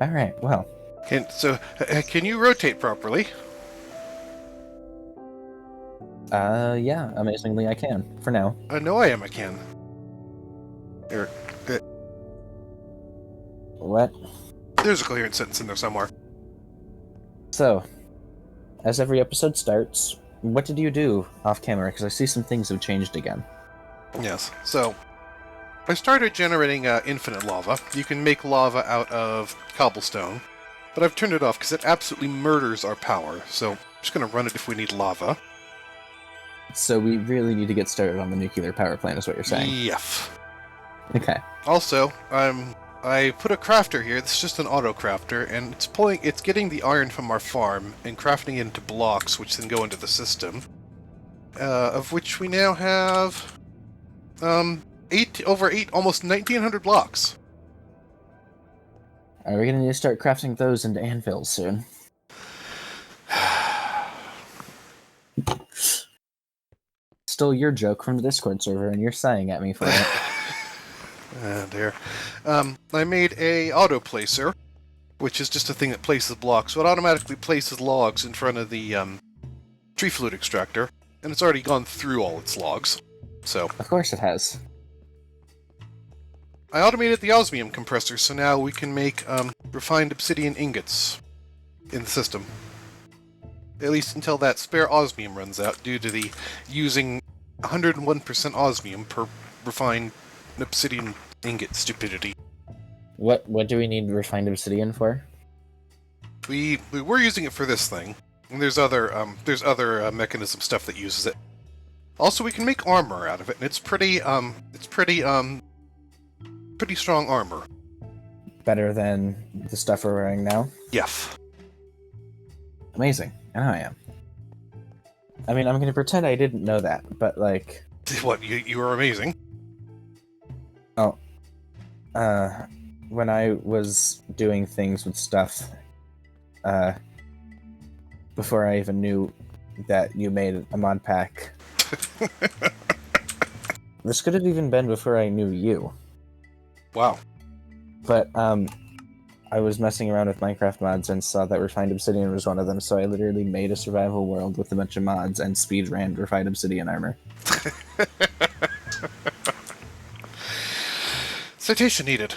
Alright, well. Can you rotate properly? Yeah, amazingly I can, for now. I know I am. I can. There, What? there's a coherent sentence in there somewhere. So, as every episode starts, what did you do off camera? Because I see some things have changed again. Yes. So, I started generating infinite lava. You can make lava out of cobblestone, but I've turned it off because it absolutely murders our power. So, I'm just going to run it if we need lava. So we really need to get started on the nuclear power plant, is what you're saying? Yes. Okay. Also, I put a crafter here. This is just an auto crafter, and it's getting the iron from our farm and crafting it into blocks, which then go into the system. Of which we now have almost 1,900 blocks. Are we gonna need to start crafting those into anvils soon? Stole your joke from the Discord server, and you're sighing at me for it. There. I made a auto placer, which is just a thing that places blocks. So it automatically places logs in front of the tree fluid extractor, and it's already gone through all its logs. So Of course it has. I automated the osmium compressor, so now we can make refined obsidian ingots in the system. At least until that spare osmium runs out, due to the using 101% osmium per refined obsidian ingot stupidity. What do we need refined obsidian for? We were using it for this thing, and there's other mechanism stuff that uses it. Also, we can make armor out of it, and it's pretty strong armor. Better than the stuff we're wearing now? Yes. Amazing. I know I am. I mean, I'm gonna pretend I didn't know that, but like... What, you are amazing? Oh. When I was doing things with stuff, before I even knew that you made a mod pack... This could have even been before I knew you. Wow. But, I was messing around with Minecraft mods and saw that refined obsidian was one of them, so I literally made a survival world with a bunch of mods and speed ran refined obsidian armor. Citation needed.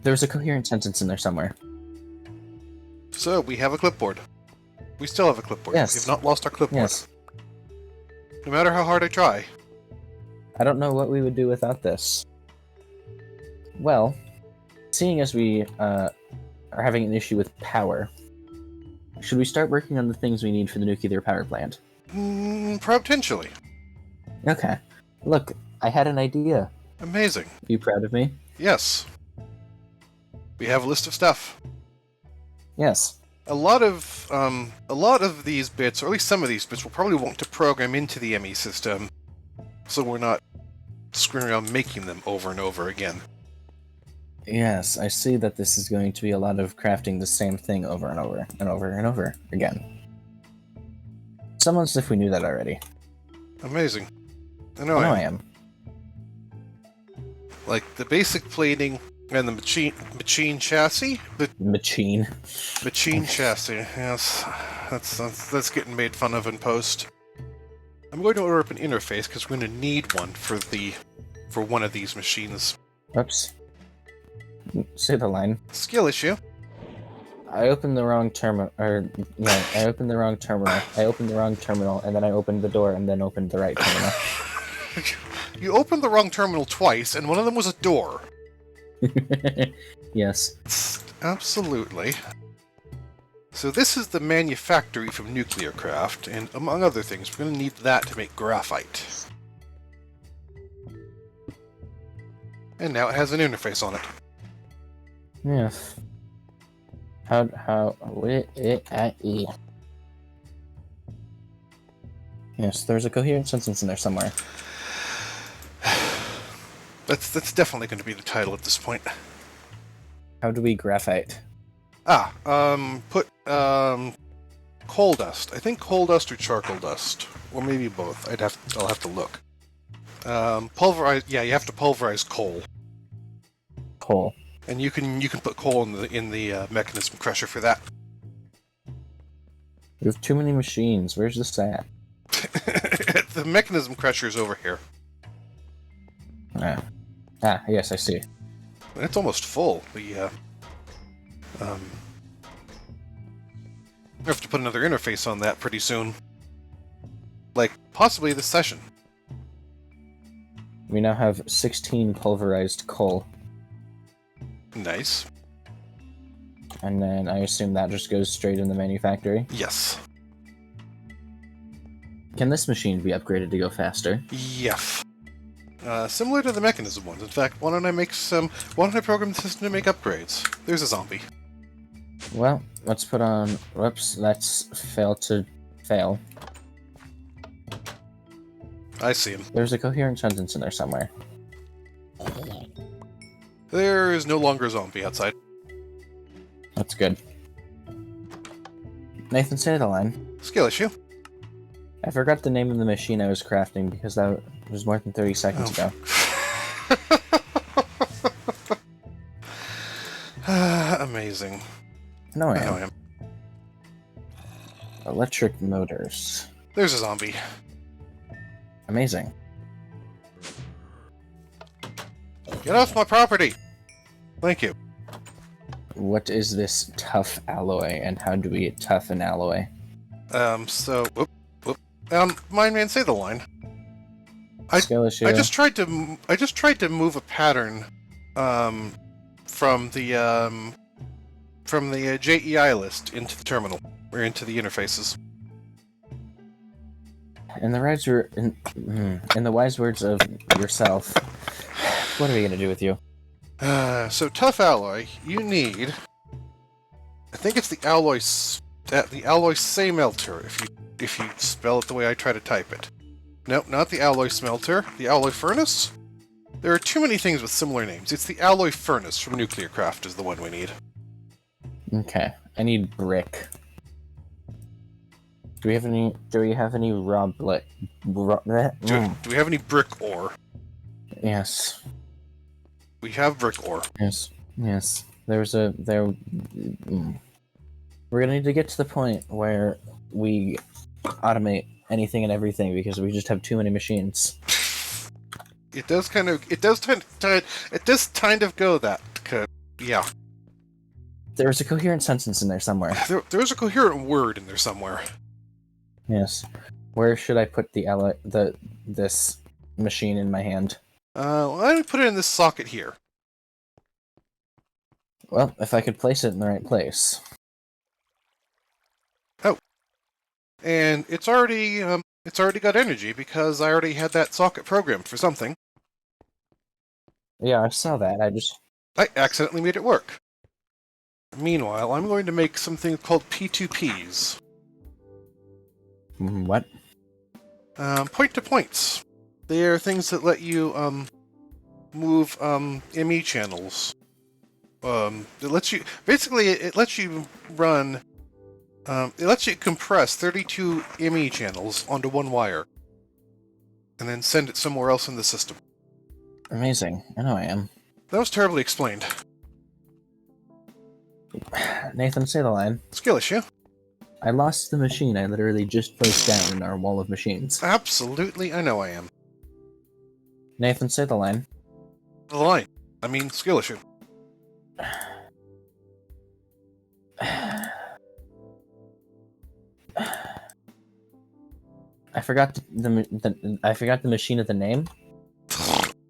There's a coherent sentence in there somewhere. So, we have a clipboard. We still have a clipboard. Yes. We have not lost our clipboard. Yes. No matter how hard I try. I don't know what we would do without this. Well, seeing as we are having an issue with power, should we start working on the things we need for the nuclear power plant? Potentially. Okay. Look, I had an idea. Amazing. Are you proud of me? Yes. We have a list of stuff. Yes. A lot of these bits, or at least some of these bits, we'll probably want to program into the ME system, so we're not screwing around making them over and over again. Yes, I see that this is going to be a lot of crafting the same thing over and over and over and over again. It's almost as if we knew that already. Amazing. I I know know I I am. am. Like the basic plating and the machine chassis. The Machine. machine chassis. Yes, that's getting made fun of in post. I'm going to order up an interface because we're going to need one for one of these machines. Oops. Say the line. Skill issue. I opened the wrong terminal, I opened the wrong terminal. I opened the wrong terminal, and then I opened the door, and then opened the right terminal. You opened the wrong terminal twice, and one of them was a door. Yes. Absolutely. So this is the manufactory from Nuclear Craft, and among other things, we're going to need that to make graphite. And now it has an interface on it. Yes. Yes, there's a coherent sentence in there somewhere. That's definitely going to be the title at this point. How do we graphite? Put coal dust. I think coal dust or charcoal dust, or maybe both. I'll have to look. Pulverize. Yeah, you have to pulverize coal, Coal. and you can put coal in the mechanism crusher for that. We have too many machines. Where's this at? The mechanism crusher is over here. Yes, I see. It's almost full. We have to put another interface on that pretty soon. Like, possibly this session. We now have 16 pulverized coal. Nice. And then I assume that just goes straight in the manufactory. Yes. Can this machine be upgraded to go faster? Yep. Similar to the mechanism ones. In fact, why don't I program the system to make upgrades? There's a zombie. Well, let's put on... Whoops, that's fail to fail. I see him. There's a coherent sentence in there somewhere. There is no longer a zombie outside. That's good. Nathan, say the line. Skill issue. I forgot the name of the machine I was crafting because that was more than 30 seconds ago. Amazing. No, I I know I am. am. Electric motors. There's a zombie. Amazing. Get off my property! Thank you. What is this tough alloy, and how do we tough an alloy? Whoop. Mineman, say the line. Skill issue. I just tried to move a pattern, from the JEI list into the terminal, or into the interfaces. In the wise words of yourself, what are we gonna do with you? So tough alloy, you need... I think it's the alloy smelter, if you spell it the way I try to type it. Nope, not the alloy smelter. The alloy furnace? There are too many things with similar names. It's the alloy furnace from Nuclear Craft is the one we need. Okay, I need brick. Do we have any raw blood? Do we have any brick ore? Yes. We have brick ore. Yes. We're gonna need to get to the point where we automate anything and everything because we just have too many machines. It does kind of go that. Yeah. There's a coherent sentence in there somewhere. There's a coherent word in there somewhere. Yes. Where should I put this machine in my hand? Let me put it in this socket here. Well, if I could place it in the right place. Oh. And it's already got energy because I already had that socket programmed for something. Yeah, I saw that. I accidentally made it work. Meanwhile, I'm going to make something called P2Ps. What? Point-to-points. They are things that let you, move, ME channels. It lets you run, it lets you compress 32 ME channels onto one wire. And then send it somewhere else in the system. Amazing. I know I am. That was terribly explained. Nathan, say the line. Skill issue. I lost the machine I literally just placed down in our wall of machines. Absolutely, I know I am. Nathan, say the line. The line. I mean, skill issue. I forgot the machine of the name.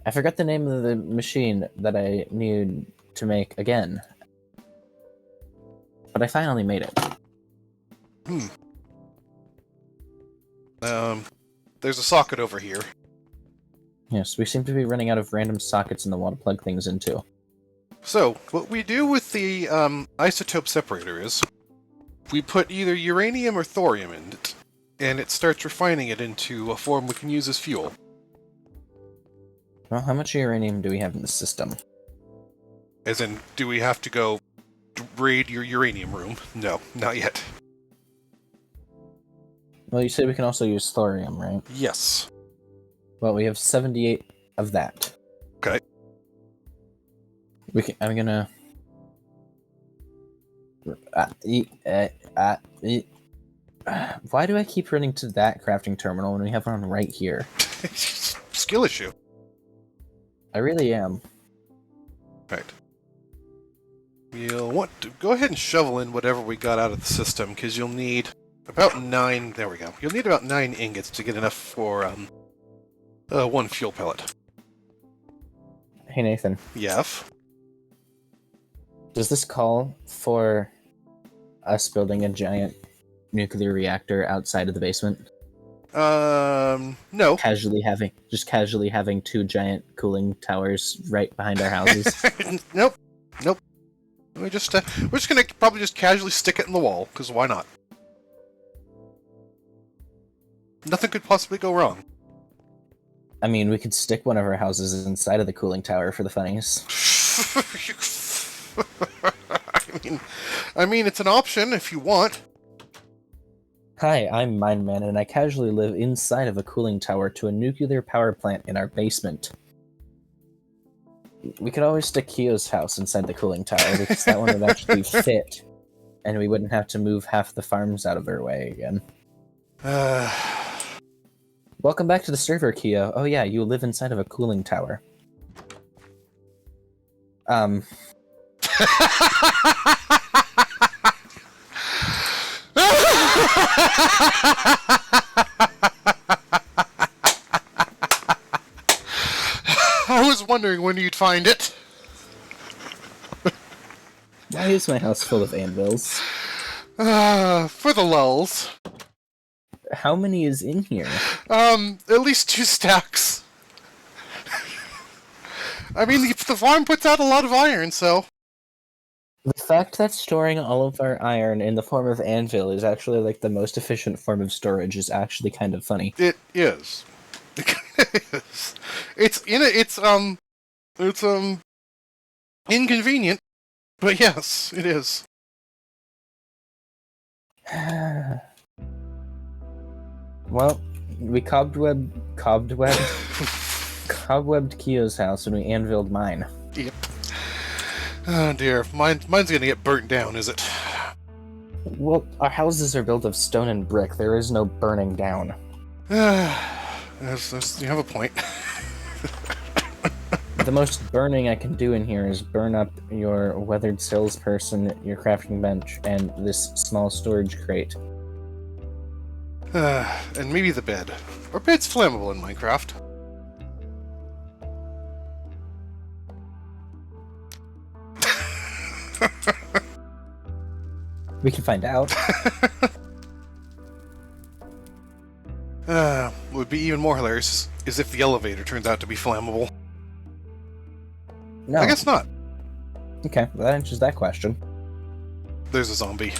I forgot the name of the machine that I needed to make again. But I finally made it. There's a socket over here. Yes, we seem to be running out of random sockets in the wall to plug things into. So, what we do with the isotope separator is we put either uranium or thorium in it, and it starts refining it into a form we can use as fuel. Well, how much uranium do we have in the system? As in, do we have to go raid your uranium room? No, not yet. Well, you said we can also use thorium, right? Yes. Well, we have 78 of that. Okay. I'm gonna. Why do I keep running to that crafting terminal when we have one right here? Skill issue. I really am. Right. We'll want to go ahead and shovel in whatever we got out of the system, because you'll need about 9... There we go. You'll need about 9 ingots to get enough for, 1 fuel pellet. Hey, Nathan. Yes. Does this call for us building a giant nuclear reactor outside of the basement? No. Casually having 2 giant cooling towers right behind our houses. Nope. We're just gonna probably just casually stick it in the wall, because why not? Nothing could possibly go wrong. I mean, we could stick one of our houses inside of the cooling tower for the funnies. I mean, it's an option if you want. Hi, I'm Mineman, and I casually live inside of a cooling tower to a nuclear power plant in our basement. We could always stick Kyo's house inside the cooling tower, because that one would actually fit, and we wouldn't have to move half the farms out of our way again. Welcome back to the server, Kyo. Oh yeah, you live inside of a cooling tower. I was wondering when you'd find it. Why is my house full of anvils? For the lulls. How many is in here? At least 2 stacks. I mean, the farm puts out a lot of iron, so... The fact that storing all of our iron in the form of anvil is actually like the most efficient form of storage is actually kind of funny. It is. It is. It's inconvenient, but yes, it is. Well, we cobwebbed Kyo's house and we anviled mine. Yep. Oh dear, mine's gonna get burnt down, is it? Well, our houses are built of stone and brick. There is no burning down. You have a point. The most burning I can do in here is burn up your weathered salesperson, your crafting bench, and this small storage crate. And maybe the bed. Our bed's flammable in Minecraft. We can find out. What would be even more hilarious is if the elevator turns out to be flammable. No. I guess not. Okay, well, that answers that question. There's a zombie.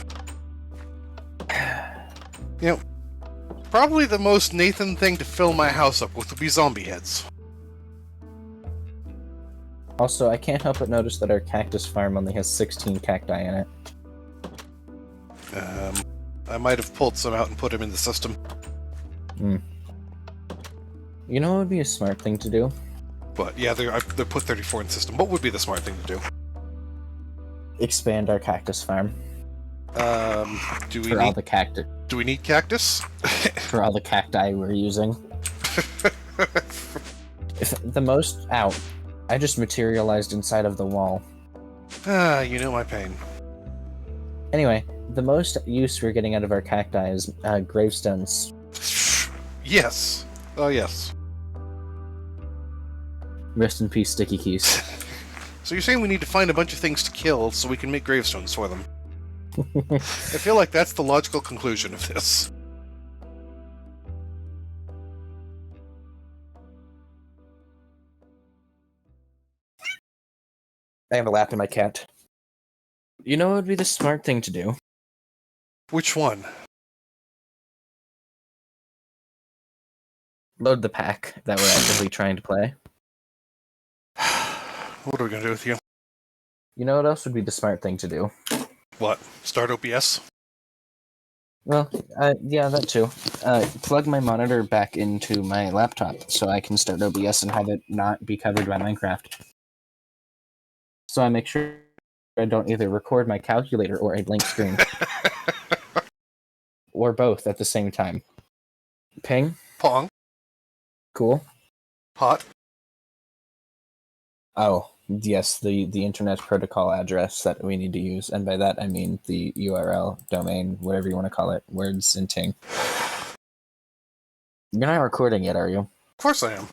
You know, probably the most Nathan thing to fill my house up with would be zombie heads. Also, I can't help but notice that our cactus farm only has 16 cacti in it. I might have pulled some out and put them in the system. You know what would be a smart thing to do? But yeah, they put 34 in the system. What would be the smart thing to do? Expand our cactus farm. Do we For need all the cacti. Do we need cactus? For all the cacti we're using. If the most out, I just materialized inside of the wall. You know my pain. Anyway, the most use we're getting out of our cacti is gravestones. Yes. Oh yes. Rest in peace, sticky keys. So you're saying we need to find a bunch of things to kill so we can make gravestones for them? I feel like that's the logical conclusion of this. I have a lap in my cat. You know what would be the smart thing to do? Which one? Load the pack that we're actively trying to play. What are we gonna do with you? You know what else would be the smart thing to do? What? Start OPS? Well, yeah, that too. Plug my monitor back into my laptop so I can start OBS and have it not be covered by Minecraft. So I make sure I don't either record my calculator or a blank screen. Or both at the same time. Ping? Pong. Cool. Pot. Oh, yes, the internet protocol address that we need to use, and by that I mean the URL, domain, whatever you want to call it, words and ting. You're not recording yet, are you? Of course I am.